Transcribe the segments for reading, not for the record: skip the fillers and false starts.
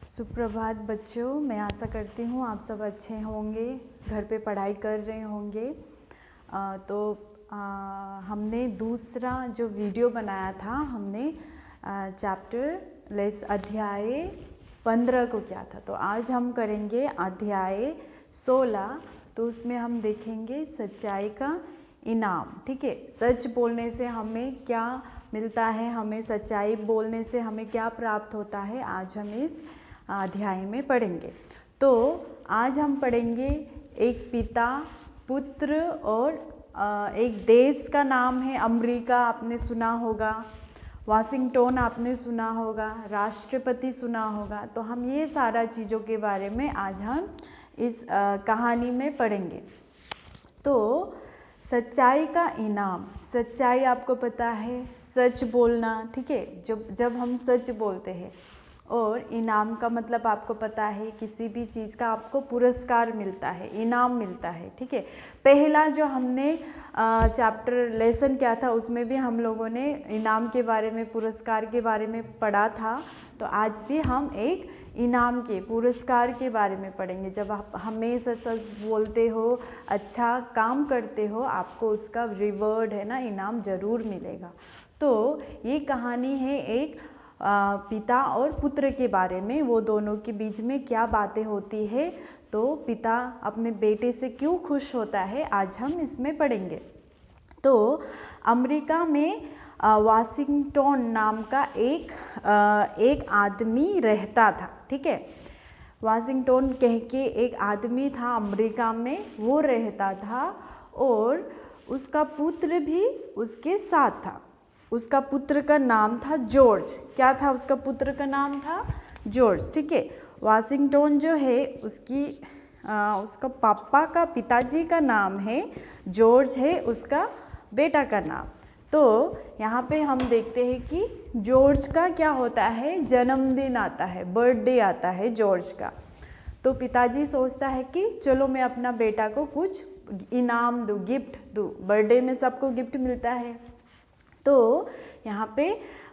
सुप्रभात बच्चों, मैं आशा करती हूँ आप सब अच्छे होंगे, घर पे पढ़ाई कर रहे होंगे। हमने दूसरा जो वीडियो बनाया था, हमने अध्याय 15 को किया था। तो आज हम करेंगे अध्याय 16। तो उसमें हम देखेंगे सच्चाई का इनाम। ठीक है, सच बोलने से हमें क्या मिलता है, हमें सच्चाई बोलने से हमें क्या प्राप्त होता है, आज हम इस अध्याय में पढ़ेंगे। तो आज हम पढ़ेंगे एक पिता, पुत्र और एक देश का नाम है अमेरिका, आपने सुना होगा। वाशिंगटन आपने सुना होगा, राष्ट्रपति सुना होगा। तो हम ये सारा चीज़ों के बारे में आज हम इस कहानी में पढ़ेंगे। तो सच्चाई का इनाम, सच्चाई आपको पता है, सच बोलना। ठीक है, जब हम सच बोलते हैं, और इनाम का मतलब आपको पता है, किसी भी चीज़ का आपको पुरस्कार मिलता है, इनाम मिलता है। ठीक है, पहला जो हमने चैप्टर लेसन किया था, उसमें भी हम लोगों ने इनाम के बारे में, पुरस्कार के बारे में पढ़ा था। तो आज भी हम एक इनाम के, पुरस्कार के बारे में पढ़ेंगे। जब आप हमेशा सच बोलते हो, अच्छा काम करते हो, आपको उसका रिवॉर्ड है ना, इनाम ज़रूर मिलेगा। तो ये कहानी है एक पिता और पुत्र के बारे में, वो दोनों के बीच में क्या बातें होती है, तो पिता अपने बेटे से क्यों खुश होता है, आज हम इसमें पढ़ेंगे। तो अमेरिका में वाशिंगटन नाम का एक आदमी रहता था। ठीक है, वाशिंगटन कह के एक आदमी था अमेरिका में, वो रहता था, और उसका पुत्र भी उसके साथ था। उसका पुत्र का नाम था जॉर्ज। क्या था उसका पुत्र का नाम? था जॉर्ज। ठीक है, वाशिंगटन जो है उसका पापा का, पिताजी का नाम है जॉर्ज, है उसका बेटा का नाम। तो यहाँ पे हम देखते हैं कि जॉर्ज का क्या होता है, जन्मदिन आता है, बर्थडे आता है जॉर्ज का। तो पिताजी सोचता है कि चलो मैं अपना बेटा को कुछ इनाम दूँ, गिफ्ट दूँ। बर्थडे में सबको गिफ्ट मिलता है। तो यहाँ पे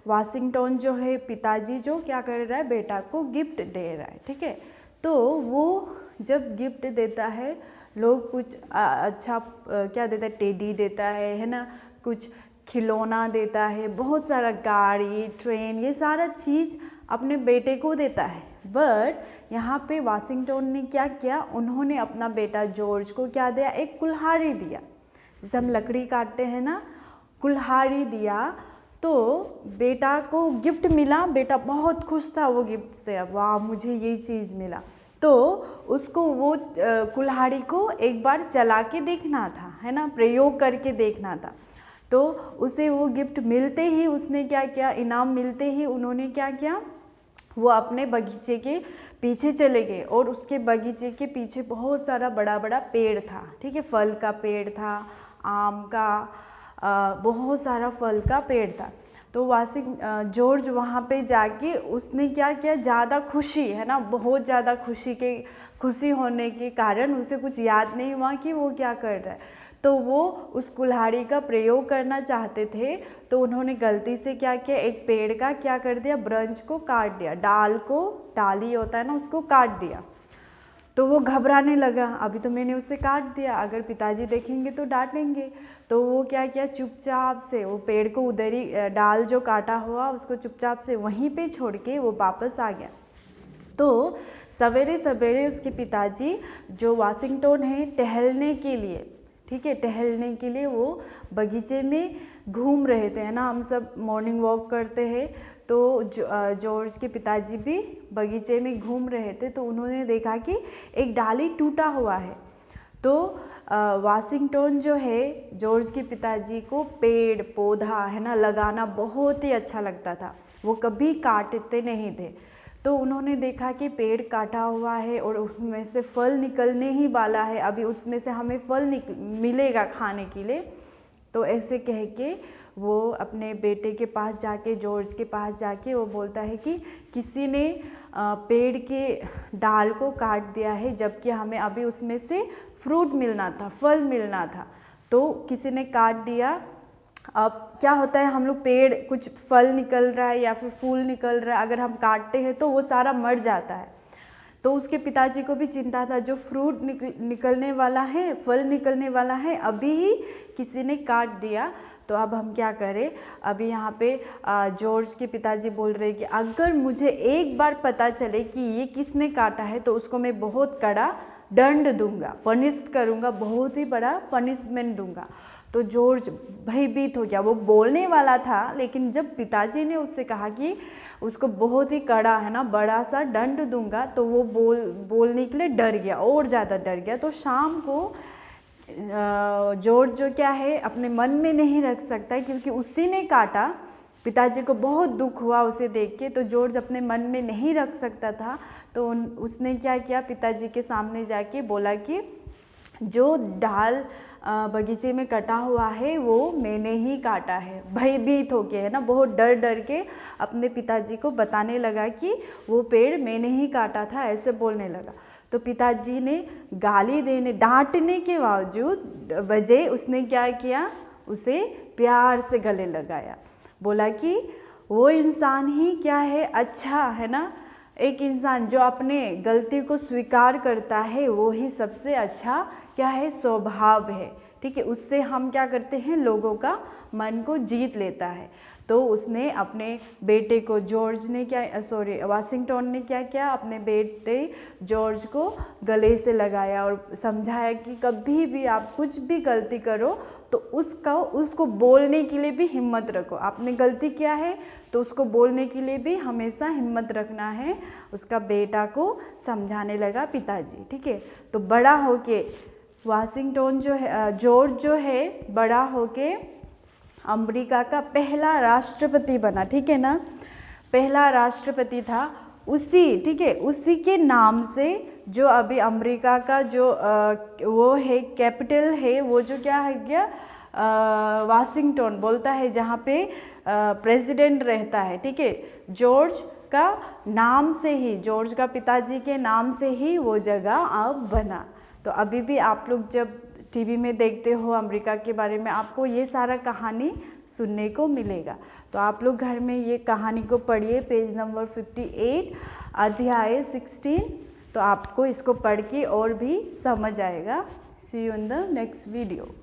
वाशिंगटन जो है, पिताजी जो क्या कर रहा है, बेटा को गिफ्ट दे रहा है। ठीक है, तो वो जब गिफ्ट देता है, लोग कुछ अच्छा क्या देता है, टेडी देता है ना, कुछ खिलौना देता है, बहुत सारा गाड़ी, ट्रेन, ये सारा चीज़ अपने बेटे को देता है। बट यहाँ पे वाशिंगटन ने क्या किया, उन्होंने अपना बेटा जॉर्ज को क्या दिया, एक कुल्हाड़ी दिया। जैसे हम लकड़ी काटते हैं ना, कुल्हाड़ी दिया। तो बेटा को गिफ्ट मिला, बेटा बहुत खुश था वो गिफ्ट से, वाह मुझे ये चीज़ मिला। तो उसको वो कुल्हाड़ी को एक बार चला के देखना था, है ना, प्रयोग करके देखना था। तो उसे वो गिफ्ट मिलते ही उसने क्या किया, इनाम मिलते ही उन्होंने क्या किया, वो अपने बगीचे के पीछे चले गए, और उसके बगीचे के पीछे बहुत सारा बड़ा बड़ा पेड़ था। ठीक है, फल का पेड़ था, आम का, बहुत सारा फल का पेड़ था। तो जॉर्ज वहाँ पे जाके उसने क्या किया, ज़्यादा खुशी, है ना, बहुत ज़्यादा खुशी होने के कारण उसे कुछ याद नहीं हुआ कि वो क्या कर रहा है। तो वो उस कुल्हाड़ी का प्रयोग करना चाहते थे, तो उन्होंने गलती से क्या किया, एक पेड़ का क्या कर दिया, ब्रांच को काट दिया, डाली होता है ना, उसको काट दिया। तो वो घबराने लगा, अभी तो मैंने उसे काट दिया, अगर पिताजी देखेंगे तो डांटेंगे। तो वो क्या किया, चुपचाप से वो पेड़ को उधर ही, डाल जो काटा हुआ उसको चुपचाप से वहीं पे छोड़ के वो वापस आ गया। तो सवेरे सवेरे उसके पिताजी, जो वाशिंगटन है, टहलने के लिए, ठीक है, टहलने के लिए वो बगीचे में घूम रहे थे, है ना, हम सब मॉर्निंग वॉक करते हैं। तो जॉर्ज के पिताजी भी बगीचे में घूम रहे थे, तो उन्होंने देखा कि एक डाली टूटा हुआ है। तो वाशिंगटन जो है, जॉर्ज के पिताजी को पेड़ पौधा, है ना, लगाना बहुत ही अच्छा लगता था, वो कभी काटते नहीं थे। तो उन्होंने देखा कि पेड़ काटा हुआ है और उसमें से फल निकलने ही वाला है, अभी उसमें से हमें फल मिलेगा खाने के लिए। तो ऐसे कह के वो अपने बेटे के पास जाके, जॉर्ज के पास जाके वो बोलता है कि किसी ने पेड़ के डाल को काट दिया है, जबकि हमें अभी उसमें से फ्रूट मिलना था, फल मिलना था। तो किसी ने काट दिया, अब क्या होता है, हम लोग पेड़ कुछ फल निकल रहा है या फिर फूल निकल रहा है, अगर हम काटते हैं तो वो सारा मर जाता है। तो उसके पिताजी को भी चिंता था, जो फ्रूट निकलने वाला है, फल निकलने वाला है, अभी ही किसी ने काट दिया, तो अब हम क्या करें। अभी यहाँ पे जॉर्ज के पिताजी बोल रहे हैं कि अगर मुझे एक बार पता चले कि ये किसने काटा है तो उसको मैं बहुत कड़ा दंड दूंगा, पनिश करूँगा, बहुत ही बड़ा पनिशमेंट दूंगा। तो जॉर्ज भयभीत हो गया, वो बोलने वाला था, लेकिन जब पिताजी ने उससे कहा कि उसको बहुत ही कड़ा है ना बड़ा सा दंड दूंगा, तो वो बोलने के लिए डर गया, और ज़्यादा डर गया। तो शाम को जॉर्ज जो क्या है अपने मन में नहीं रख सकता है, क्योंकि उसी ने काटा। पिताजी को बहुत दुख हुआ उसे देख के, तो जॉर्ज अपने मन में नहीं रख सकता था। तो उसने क्या किया, पिताजी के सामने जाके बोला कि जो डाल बगीचे में कटा हुआ है वो मैंने ही काटा है। भयभीत हो के, है ना, बहुत डर डर के अपने पिताजी को बताने लगा कि वो पेड़ मैंने ही काटा था, ऐसे बोलने लगा। तो पिताजी ने गाली देने, डांटने के बावजूद बजाय उसने क्या किया, उसे प्यार से गले लगाया, बोला कि वो इंसान ही क्या है अच्छा, है ना, एक इंसान जो अपने गलती को स्वीकार करता है वो ही सबसे अच्छा क्या है, स्वभाव है। ठीक है, उससे हम क्या करते हैं, लोगों का मन को जीत लेता है। तो उसने अपने बेटे को, जॉर्ज ने क्या, सॉरी वाशिंगटन ने क्या किया, अपने बेटे जॉर्ज को गले से लगाया और समझाया कि कभी भी आप कुछ भी गलती करो तो उसको बोलने के लिए भी हिम्मत रखो। आपने गलती किया है तो उसको बोलने के लिए भी हमेशा हिम्मत रखना है, उसका बेटा को समझाने लगा पिताजी। ठीक है, तो बड़ा होके वाशिंगटन जो है, जॉर्ज जो है, बड़ा होके अमेरिका का पहला राष्ट्रपति बना। ठीक है ना, पहला राष्ट्रपति था उसी, ठीक है, उसी के नाम से जो अभी अमेरिका का जो वो है कैपिटल है, वो जो क्या है गया, वाशिंगटन बोलता है, जहाँ पे प्रेसिडेंट रहता है। ठीक है, जॉर्ज का नाम से ही, जॉर्ज का पिताजी के नाम से ही वो जगह अब बना। तो अभी भी आप लोग जब टीवी में देखते हो अमेरिका के बारे में, आपको ये सारा कहानी सुनने को मिलेगा। तो आप लोग घर में ये कहानी को पढ़िए, पेज नंबर 58 अध्याय 16। तो आपको इसको पढ़ के और भी समझ आएगा। See you in the next video.